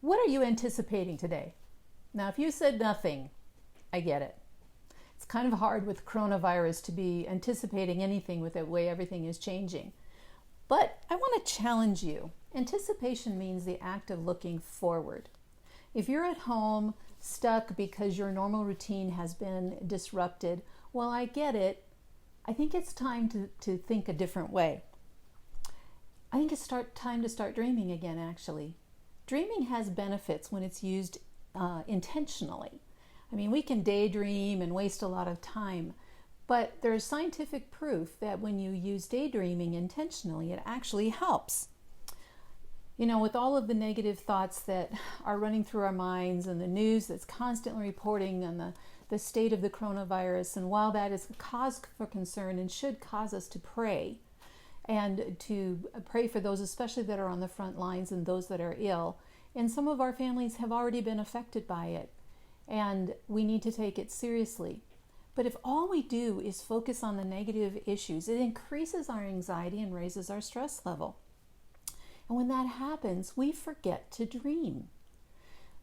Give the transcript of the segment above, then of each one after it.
What are you anticipating today? Now, if you said nothing, I get it. It's kind of hard with coronavirus to be anticipating anything with the way everything is changing. But I want to challenge you. Anticipation means the act of looking forward. If you're at home stuck because your normal routine has been disrupted, well, I get it. I think it's time to think a different way. I think it's time to start dreaming again, actually. Dreaming has benefits when it's used intentionally. I mean, we can daydream and waste a lot of time, but there's scientific proof that when you use daydreaming intentionally, it actually helps. You know, with all of the negative thoughts that are running through our minds and the news that's constantly reporting on the state of the coronavirus, and while that is cause for concern and should cause us to pray, and to pray for those especially that are on the front lines and those that are ill, and some of our families have already been affected by it, and we need to take it seriously. But if all we do is focus on the negative issues, it increases our anxiety and raises our stress level. And when that happens, we forget to dream.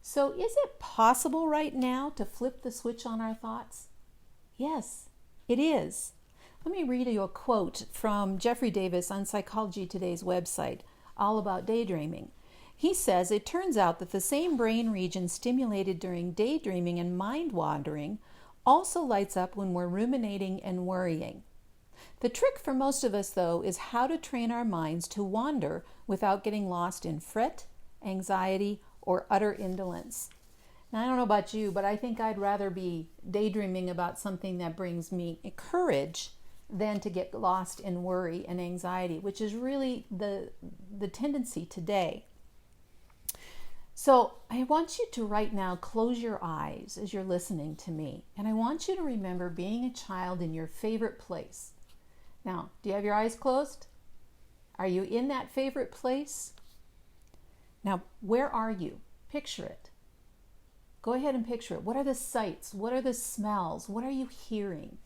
So is it possible right now to flip the switch on our thoughts? Yes, it is. Let me read you a quote from Jeffrey Davis on Psychology Today's website, all about daydreaming. He says, "It turns out that the same brain region stimulated during daydreaming and mind wandering also lights up when we're ruminating and worrying. The trick for most of us, though, is how to train our minds to wander without getting lost in fret, anxiety, or utter indolence." Now, I don't know about you, but I think I'd rather be daydreaming about something that brings me courage than to get lost in worry and anxiety, which is really the tendency today. So I want you to right now close your eyes as you're listening to me. And I want you to remember being a child in your favorite place. Now, do you have your eyes closed? Are you in that favorite place? Now, where are you? Picture it. Go ahead and picture it. What are the sights? What are the smells? What are you hearing?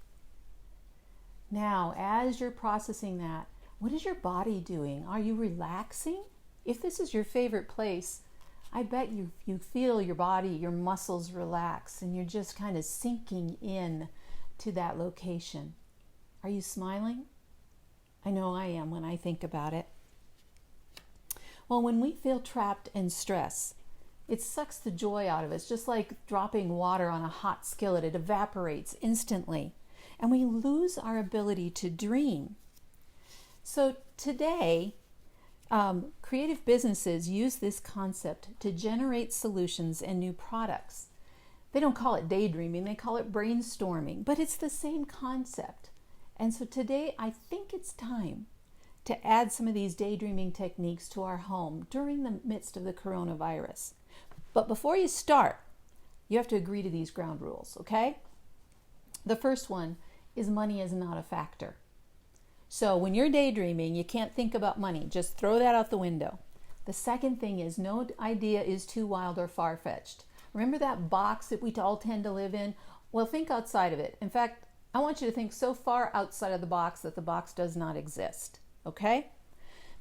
Now, as you're processing that, what is your body doing? Are you relaxing? If this is your favorite place, I bet you feel your body, your muscles relax, and you're just kind of sinking in to that location. Are you smiling? I know I am when I think about it. Well, when we feel trapped and stressed, it sucks the joy out of us, just like dropping water on a hot skillet. It evaporates instantly, and we lose our ability to dream. So today, creative businesses use this concept to generate solutions and new products. They don't call it daydreaming, they call it brainstorming, but it's the same concept. And so today, I think it's time to add some of these daydreaming techniques to our home during the midst of the coronavirus. But before you start, you have to agree to these ground rules, okay? The first one is money is not a factor. So when you're daydreaming, you can't think about money. Just throw that out the window. The second thing is no idea is too wild or far-fetched. Remember that box that we all tend to live in? Well, think outside of it. In fact, I want you to think so far outside of the box that the box does not exist, okay?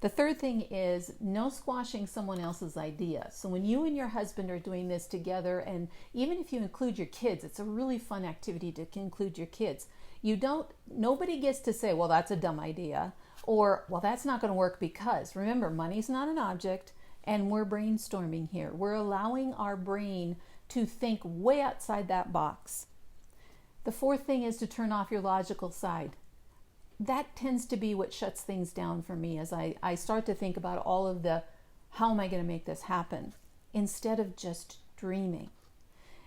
The third thing is no squashing someone else's idea. So when you and your husband are doing this together, and even if you include your kids, it's a really fun activity to include your kids. Nobody gets to say, well, that's a dumb idea, or, well, that's not going to work because, remember, money's not an object, and we're brainstorming here. We're allowing our brain to think way outside that box. The fourth thing is to turn off your logical side. That tends to be what shuts things down for me as I start to think about all of the, how am I going to make this happen, instead of just dreaming.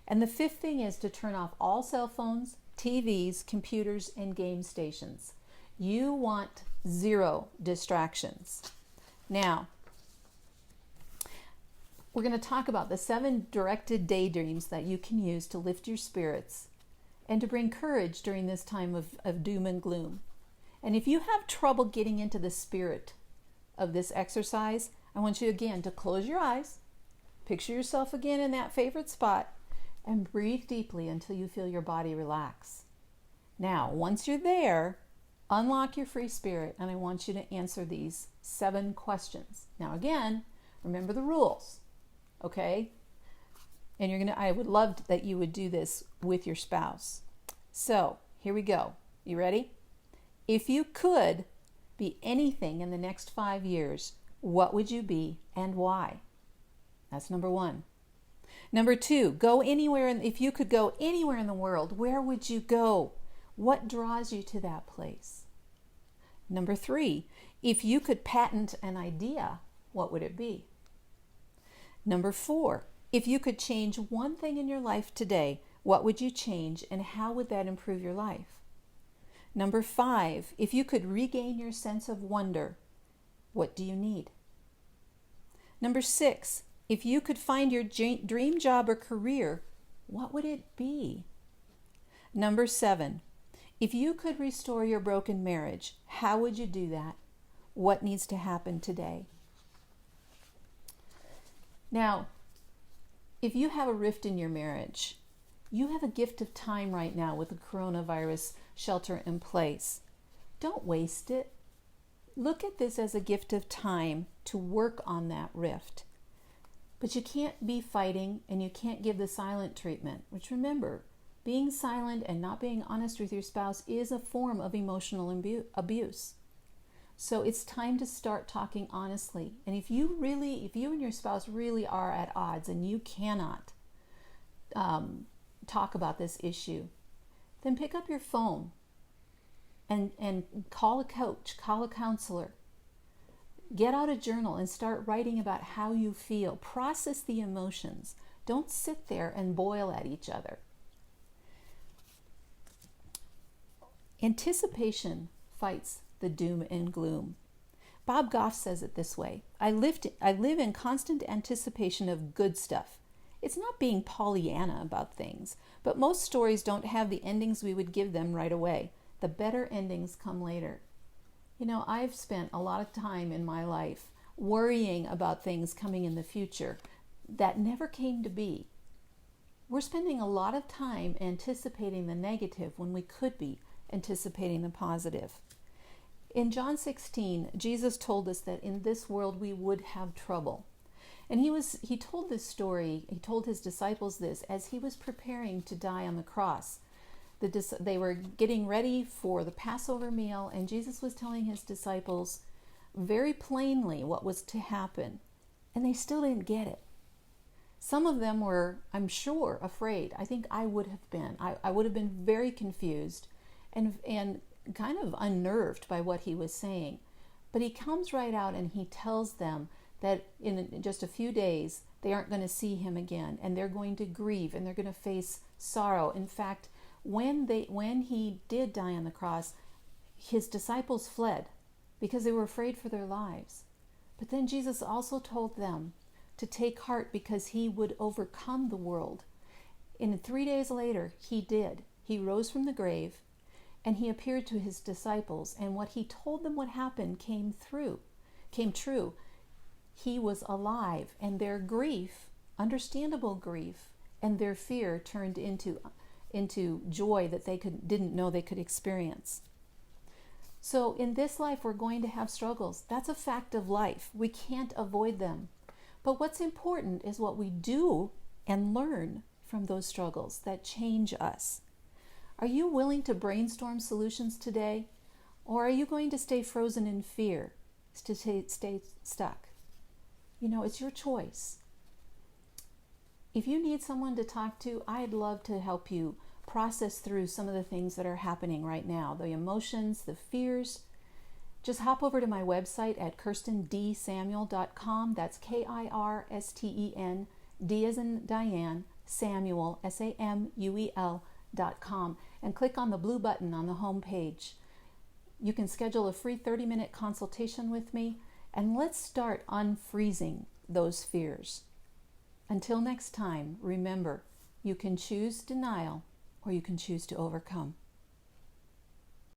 And the fifth thing is to turn off all cell phones, TVs, computers, and game stations. You want zero distractions. Now, we're going to talk about the 7 directed daydreams that you can use to lift your spirits and to bring courage during this time of doom and gloom. And if you have trouble getting into the spirit of this exercise, I want you again to close your eyes, picture yourself again in that favorite spot, and breathe deeply until you feel your body relax. Now, once you're there, unlock your free spirit, and I want you to answer these 7 questions. Now again, remember the rules. okay? And I would love that you would do this with your spouse. So, here we go. You ready? If you could be anything in the next 5 years, what would you be and why? That's number 1. Number 2, if you could go anywhere in the world, where would you go? What draws you to that place? Number 3, if you could patent an idea, what would it be? Number 4, if you could change one thing in your life today, what would you change and how would that improve your life? Number 5, if you could regain your sense of wonder, what do you need? Number 6, if you could find your dream job or career, what would it be? Number 7, if you could restore your broken marriage, how would you do that? What needs to happen today? Now, if you have a rift in your marriage, you have a gift of time right now with the coronavirus shelter in place. Don't waste it. Look at this as a gift of time to work on that rift. But you can't be fighting and you can't give the silent treatment, which remember, being silent and not being honest with your spouse is a form of emotional abuse. So it's time to start talking honestly. And if you and your spouse really are at odds and you cannot talk about this issue, then pick up your phone and call a coach, call a counselor. Get out a journal and start writing about how you feel. Process the emotions. Don't sit there and boil at each other. Anticipation fights the doom and gloom. Bob Goff says it this way: I live in constant anticipation of good stuff. It's not being Pollyanna about things, but most stories don't have the endings we would give them right away. The better endings come later. You know, I've spent a lot of time in my life worrying about things coming in the future that never came to be. We're spending a lot of time anticipating the negative when we could be anticipating the positive. In John 16, Jesus told us that in this world we would have trouble. And he told this story, he told his disciples this as he was preparing to die on the cross. They were getting ready for the Passover meal, and Jesus was telling his disciples very plainly what was to happen. And they still didn't get it. Some of them were, I'm sure, afraid. I think I would have been. I would have been very confused and kind of unnerved by what he was saying. But he comes right out and he tells them that in just a few days they aren't going to see him again, and they're going to grieve and they're going to face sorrow. In fact, when he did die on the cross, his disciples fled because they were afraid for their lives. But then Jesus also told them to take heart because he would overcome the world. And 3 days later, he did. He rose from the grave and he appeared to his disciples, and what he told them would happen came true. He was alive, and their grief, understandable grief, and their fear turned into joy that they didn't know they could experience. So in this life, we're going to have struggles. That's a fact of life. We can't avoid them. But what's important is what we do and learn from those struggles that change us. Are you willing to brainstorm solutions today? Or are you going to stay frozen in fear, to stay stuck? You know, it's your choice. If you need someone to talk to, I'd love to help you process through some of the things that are happening right now, the emotions, the fears. Just hop over to my website at KirstenDSamuel.com. That's KIRSTEN, D as in Diane, Samuel, SAMUEL.com, and click on the blue button on the home page. You can schedule a free 30-minute consultation with me, and let's start unfreezing those fears. Until next time, remember, you can choose denial or you can choose to overcome.